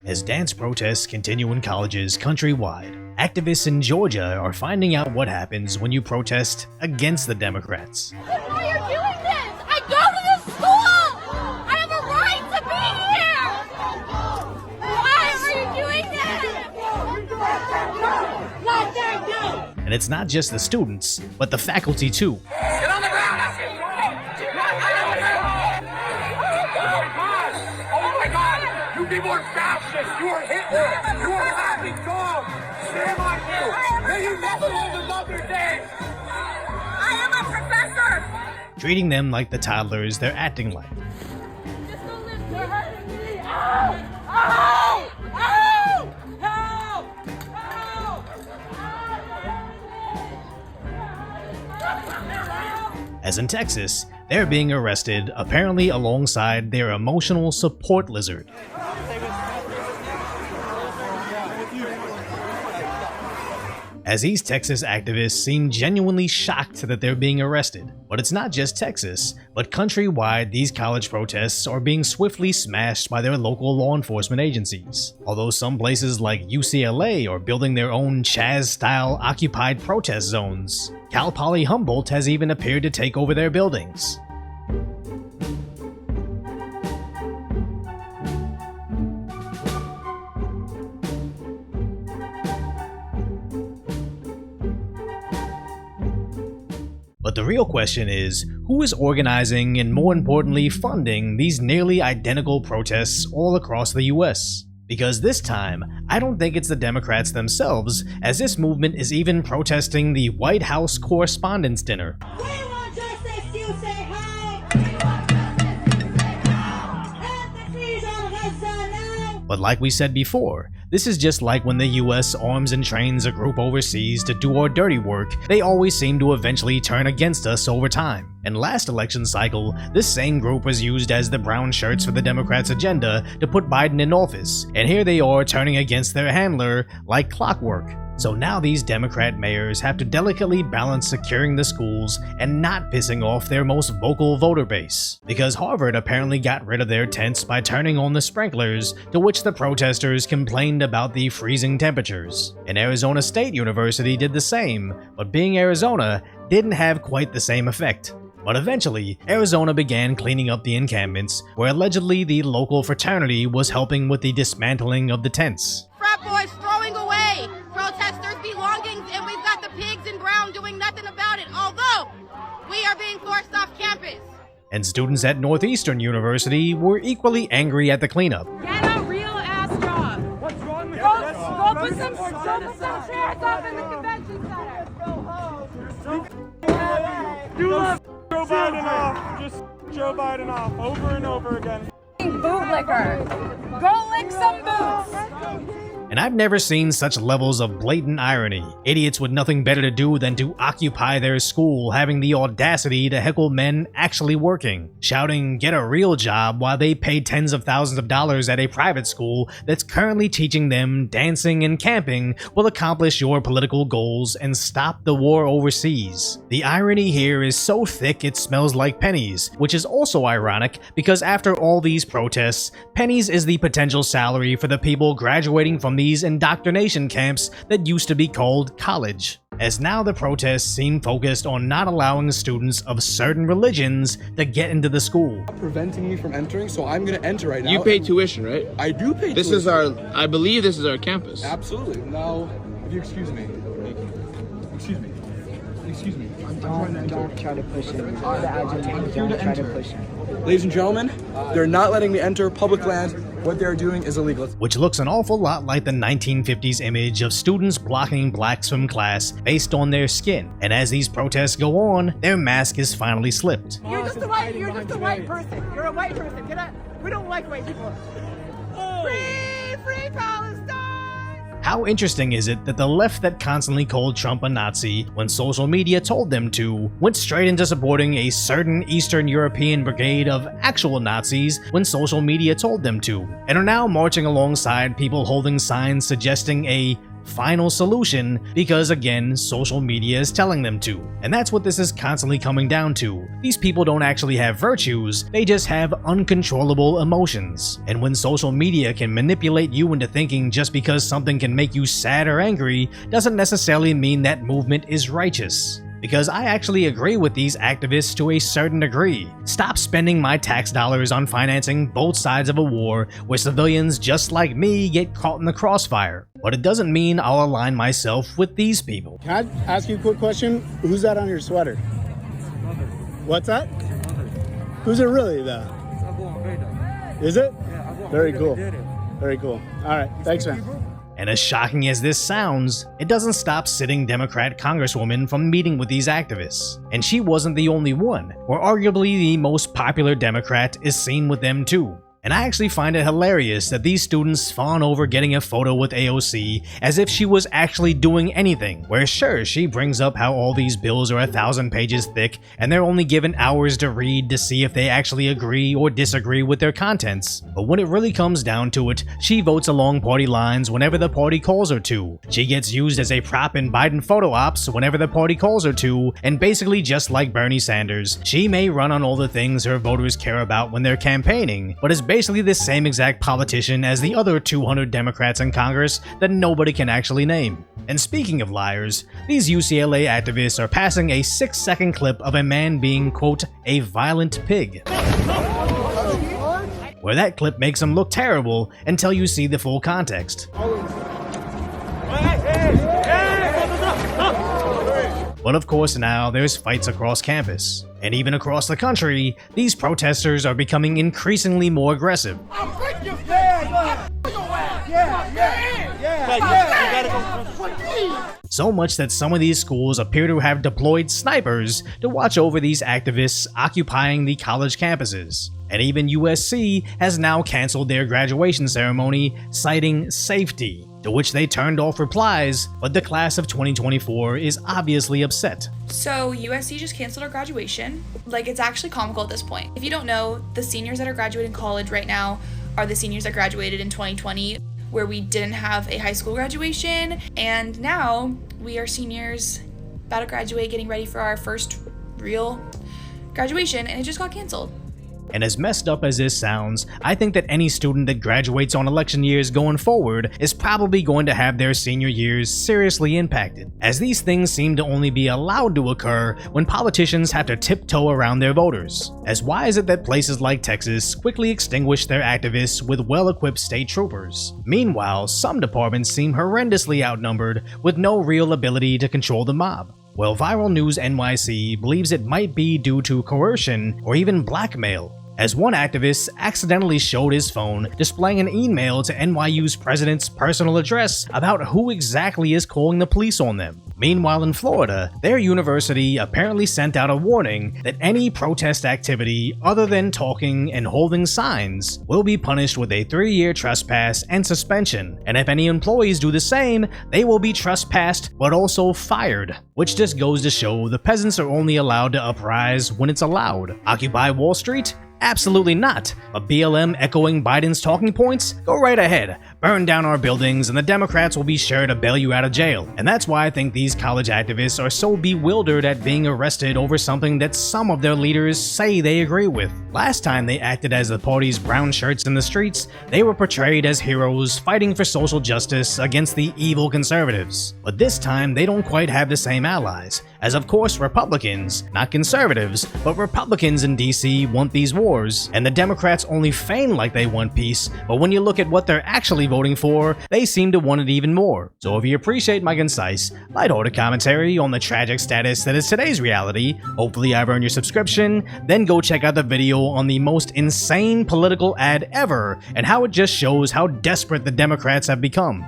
As dance protests continue in colleges countrywide, activists in Georgia are finding out what happens when you protest against the Democrats. Why are you doing this? I go to this school! I have a right to be here! Why are you doing this? Let them go! And it's not just the students, but the faculty too. Get on the ground! Oh my God! You people are fascists! You are Hitler! You are laughing dog! Shame on you! May you never live another day! I am a professor! Treating them like the toddlers they're acting like. Just don't live, you're hurting me! Ow! Ow! Ow! Help! Help! As in Texas, they're being arrested, apparently alongside their emotional support lizard. As these Texas activists seem genuinely shocked that they're being arrested. But it's not just Texas, but countrywide these college protests are being swiftly smashed by their local law enforcement agencies. Although some places like UCLA are building their own Chaz-style occupied protest zones, Cal Poly Humboldt has even appeared to take over their buildings. But the real question is, who is organizing and more importantly funding these nearly identical protests all across the US? Because this time, I don't think it's the Democrats themselves, as this movement is even protesting the White House Correspondents' Dinner. We want justice, you say hi! And the freeze on Gaza now! But like we said before, this is just like when the US arms and trains a group overseas to do our dirty work, they always seem to eventually turn against us over time. And last election cycle, this same group was used as the brown shirts for the Democrats' agenda to put Biden in office, and here they are turning against their handler like clockwork. So now these Democrat mayors have to delicately balance securing the schools and not pissing off their most vocal voter base. Because Harvard apparently got rid of their tents by turning on the sprinklers, to which the protesters complained about the freezing temperatures. And Arizona State University did the same, but being Arizona, didn't have quite the same effect. But eventually, Arizona began cleaning up the encampments, where allegedly the local fraternity was helping with the dismantling of the tents. Frat boys throwing away protesters' belongings, and we've got the pigs in brown doing nothing about it, although we are being forced off campus. And students at Northeastern University were equally angry at the cleanup. Get a real-ass job. What's wrong with Go put some chairs up in the convention center. You left Joe Biden off. Just Joe Biden off over and over again. Bootlicker. Go lick some boots. And I've never seen such levels of blatant irony. Idiots with nothing better to do than to occupy their school having the audacity to heckle men actually working, shouting, "Get a real job," while they pay tens of thousands of dollars at a private school that's currently teaching them dancing and camping will accomplish your political goals and stop the war overseas. The irony here is so thick it smells like pennies, which is also ironic because after all these protests, pennies is the potential salary for the people graduating from these indoctrination camps that used to be called college. As now the protests seem focused on not allowing students of certain religions to get into the school. Preventing me from entering, so I'm going to enter right now. You pay tuition, right? I do pay This tuition. is our, I believe this is our campus. Absolutely. Now, if you excuse me. Excuse me. Excuse me. Don't try to push him. The adjutant, don't try to push him. Ladies and gentlemen, they're not letting me enter public land. What they're doing is illegal. Which looks an awful lot like the 1950s image of students blocking blacks from class based on their skin. And as these protests go on, their mask is finally slipped. You're just a white person. You're a white person. We don't like white people. Free Palestine! How interesting is it that the left that constantly called Trump a Nazi when social media told them to, went straight into supporting a certain Eastern European brigade of actual Nazis when social media told them to, and are now marching alongside people holding signs suggesting a final solution because, again, social media is telling them to. And that's what this is constantly coming down to. These people don't actually have virtues, they just have uncontrollable emotions. And when social media can manipulate you into thinking just because something can make you sad or angry doesn't necessarily mean that movement is righteous. Because I actually agree with these activists to a certain degree. Stop spending my tax dollars on financing both sides of a war where civilians just like me get caught in the crossfire. But it doesn't mean I'll align myself with these people. Can I ask you a quick question? Who's that on your sweater? What's that? Who's it really though? Is it? Very cool. Very cool. All right, thanks man. And as shocking as this sounds, it doesn't stop sitting Democrat congresswomen from meeting with these activists. And she wasn't the only one, or arguably the most popular Democrat is seen with them too. And I actually find it hilarious that these students fawn over getting a photo with AOC as if she was actually doing anything, where sure, she brings up how all these bills are 1,000 pages thick and they're only given hours to read to see if they actually agree or disagree with their contents. But when it really comes down to it, she votes along party lines whenever the party calls her to. She gets used as a prop in Biden photo ops whenever the party calls her to, and basically just like Bernie Sanders, she may run on all the things her voters care about when they're campaigning, but is basically the same exact politician as the other 200 Democrats in Congress that nobody can actually name. And speaking of liars, these UCLA activists are passing a 6-second clip of a man being, quote, a violent pig, where that clip makes him look terrible until you see the full context. But of course now there's fights across campus. And even across the country, these protesters are becoming increasingly more aggressive. So much that some of these schools appear to have deployed snipers to watch over these activists occupying the college campuses. And even USC has now canceled their graduation ceremony, citing safety, to which they turned off replies, but the class of 2024 is obviously upset. So USC just canceled our graduation. Like, it's actually comical at this point. If you don't know, the seniors that are graduating college right now are the seniors that graduated in 2020, where we didn't have a high school graduation, and now we are seniors about to graduate, getting ready for our first real graduation, and it just got canceled. And as messed up as this sounds, I think that any student that graduates on election years going forward is probably going to have their senior years seriously impacted, as these things seem to only be allowed to occur when politicians have to tiptoe around their voters. As why is it that places like Texas quickly extinguish their activists with well-equipped state troopers? Meanwhile, some departments seem horrendously outnumbered with no real ability to control the mob. Well, Viral News NYC believes it might be due to coercion or even blackmail, as one activist accidentally showed his phone displaying an email to NYU's president's personal address about who exactly is calling the police on them. Meanwhile, in Florida, their university apparently sent out a warning that any protest activity other than talking and holding signs will be punished with a 3-year trespass and suspension, and if any employees do the same, they will be trespassed but also fired, which just goes to show the peasants are only allowed to uprise when it's allowed. Occupy Wall Street? Absolutely not. But BLM echoing Biden's talking points? Go right ahead. Burn down our buildings and the Democrats will be sure to bail you out of jail. And that's why I think these college activists are so bewildered at being arrested over something that some of their leaders say they agree with. Last time they acted as the party's brown shirts in the streets, they were portrayed as heroes fighting for social justice against the evil conservatives. But this time they don't quite have the same allies, as of course Republicans, not conservatives, but Republicans in DC want these wars, and the Democrats only feign like they want peace, but when you look at what they're actually voting for, they seem to want it even more. So if you appreciate my concise, lighthearted commentary on the tragic status that is today's reality, hopefully I've earned your subscription, then go check out the video on the most insane political ad ever and how it just shows how desperate the Democrats have become.